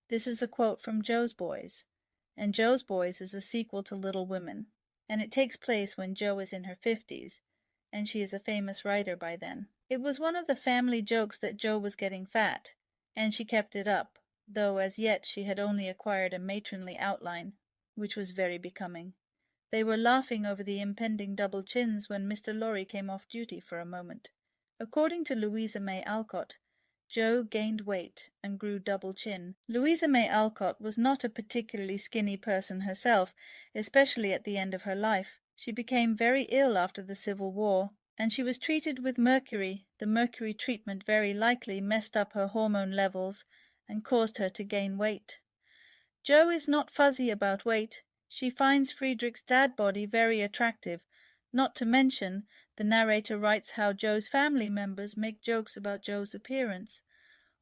This is a quote from Jo's Boys, and Jo's Boys is a sequel to Little Women, and it takes place when Jo is in her 50s, and she is a famous writer by then. It was one of the family jokes that Jo was getting fat, and she kept it up, though as yet she had only acquired a matronly outline, which was very becoming. They were laughing over the impending double chins when Mr. Laurie came off duty for a moment. According to Louisa May Alcott, Jo gained weight and grew double chin. Louisa May Alcott was not a particularly skinny person herself, especially at the end of her life. She became very ill after the Civil War, and she was treated with mercury. The mercury treatment very likely messed up her hormone levels and caused her to gain weight. Jo is not fuzzy about weight. She finds Friedrich's dad body very attractive, not to mention, the narrator writes how Jo's family members make jokes about Jo's appearance,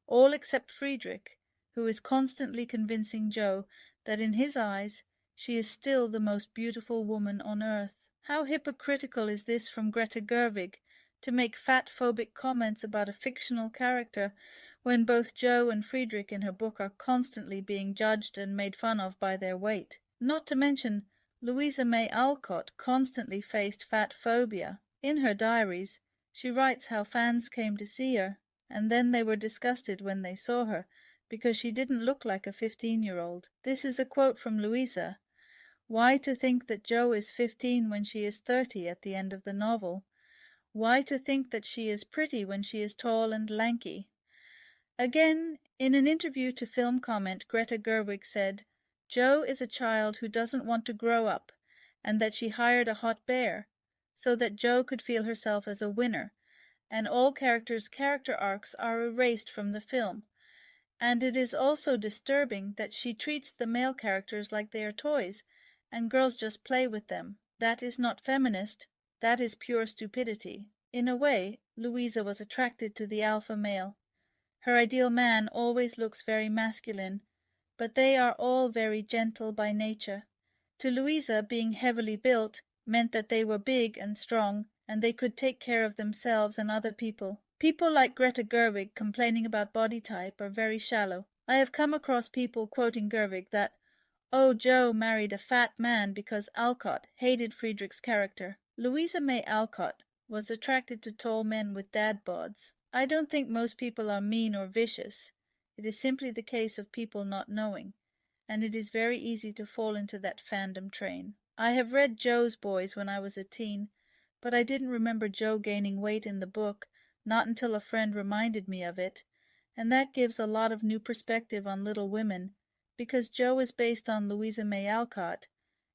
all except Friedrich, who is constantly convincing Jo that in his eyes she is still the most beautiful woman on earth. How hypocritical is this from Greta Gerwig, to make fatphobic comments about a fictional character when both Jo and Friedrich in her book are constantly being judged and made fun of by their weight. Not to mention, Louisa May Alcott constantly faced fatphobia. In her diaries, she writes how fans came to see her, and then they were disgusted when they saw her, because she didn't look like a 15-year-old. This is a quote from Louisa. Why to think that Jo is 15 when she is 30 at the end of the novel? Why to think that she is pretty when she is tall and lanky? Again, in an interview to Film Comment, Greta Gerwig said, Jo is a child who doesn't want to grow up, and that she hired a hot bear, so that Jo could feel herself as a winner, and all characters' character arcs are erased from the film. And it is also disturbing that she treats the male characters like they are toys, and girls just play with them. That is not feminist, that is pure stupidity. In a way, Louisa was attracted to the alpha male. Her ideal man always looks very masculine, but they are all very gentle by nature. To Louisa, being heavily built meant that they were big and strong, and they could take care of themselves and other people. People like Greta Gerwig complaining about body type are very shallow. I have come across people quoting Gerwig that, "Oh, Jo married a fat man because Alcott hated Friedrich's character." Louisa May Alcott was attracted to tall men with dad bods. I don't think most people are mean or vicious. It is simply the case of people not knowing, and it is very easy to fall into that fandom train. I have read Jo's Boys when I was a teen, but I didn't remember Jo gaining weight in the book, not until a friend reminded me of it, and that gives a lot of new perspective on Little Women, because Jo is based on Louisa May Alcott,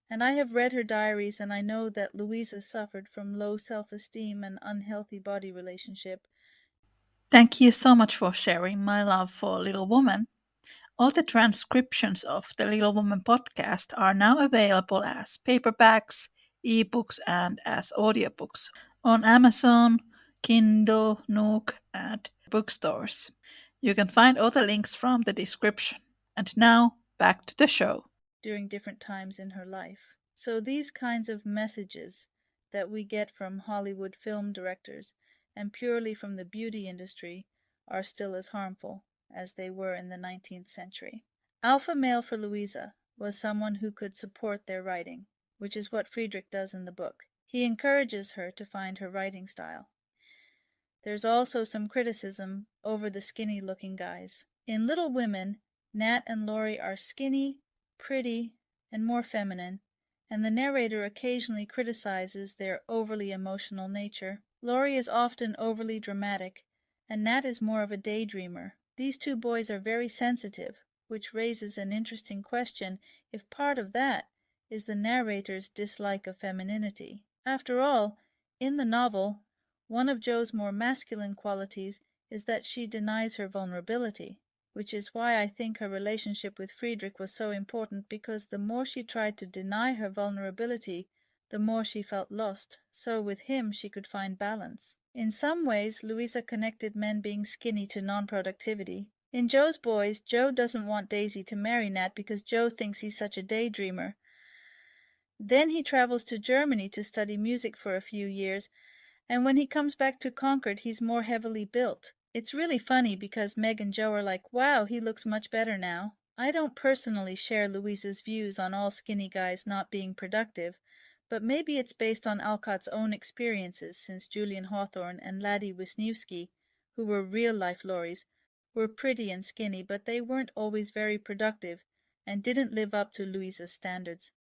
and I have read her diaries and I know that Louisa suffered from low self-esteem and unhealthy body relationship. Thank you so much for sharing my love for Little Woman. All the transcriptions of the Little Woman podcast are now available as paperbacks, ebooks, and as audiobooks on Amazon, Kindle, Nook, and bookstores. You can find all the links from the description. And now, back to the show. During different times in her life. So these kinds of messages that we get from Hollywood film directors and purely from the beauty industry are still as harmful as they were in the 19th century. Alpha male for Louisa was someone who could support their writing, which is what Friedrich does in the book. He encourages her to find her writing style. There's also some criticism over the skinny-looking guys. In Little Women, Nat and Laurie are skinny, pretty, and more feminine, and the narrator occasionally criticizes their overly emotional nature. Laurie is often overly dramatic, and Nat is more of a daydreamer. These two boys are very sensitive, which raises an interesting question if part of that is the narrator's dislike of femininity. After all, in the novel, one of Jo's more masculine qualities is that she denies her vulnerability, which is why I think her relationship with Friedrich was so important, because the more she tried to deny her vulnerability, the more she felt lost. So with him she could find balance. In some ways, Louisa connected men being skinny to non-productivity. In Jo's Boys, Jo doesn't want Daisy to marry Nat because Jo thinks he's such a daydreamer. Then he travels to Germany to study music for a few years, and when he comes back to Concord he's more heavily built. It's really funny because Meg and Jo are like, "Wow, he looks much better now." I don't personally share Louisa's views on all skinny guys not being productive, but maybe it's based on Alcott's own experiences, since Julian Hawthorne and Laddie Wisniewski, who were real-life Lauries, were pretty and skinny, but they weren't always very productive and didn't live up to Louisa's standards.